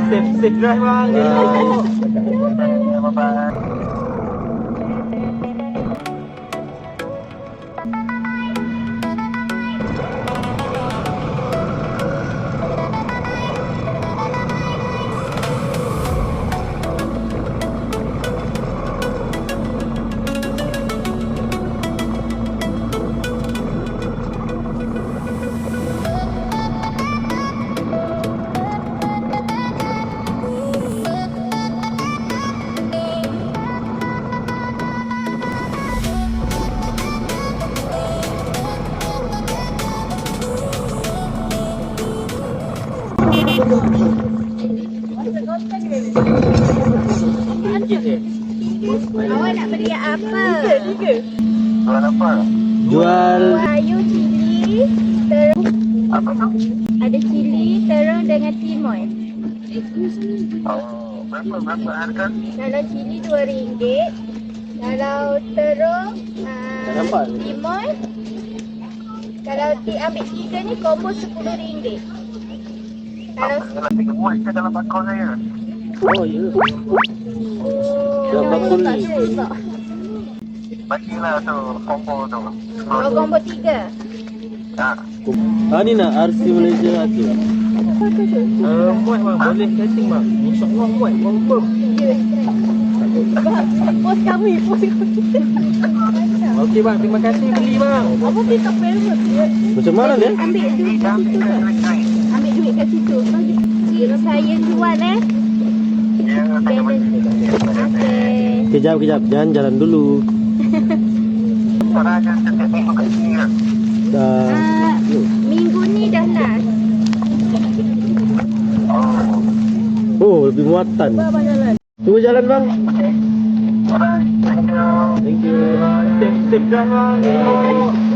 Safe drive bang. Bye-bye. Awak nak beli apa? Jual apa? Jual Sayur cili terus Apa tu? ada cili terus dengan timoy. Oh, berapa harga? Kalau cili RM2, kalau terus nampak? timoy, kalau ambil 3 ni combo RM10. Kalau Kalau 3 muat ke dalam bakul saya? Oh ya. Dalam bakul ni. Bagilah tu, combo tu. kalau combo 3. Ni nak RC Malaysia tu. Muat bang, boleh setting bang. InsyaAllah muat, confirm. Pos kami, pos kami. Okey bang, terima kasih beli bang. Apa kita perlu? Macam mana dia? Ambil duit kat situ ke? Ambil duit kat situ. Kira saya jual Ya, saya bagi. Okey. Kejap. Jangan jalan dulu. Orang akan setiap minggu kat sini ke? Dah. Minggu ni dah last. Oh, Oh, lebih muatan. Abang jalan. Tunggu jalan bang. alright, thank you. Thank you. Safe drive bang.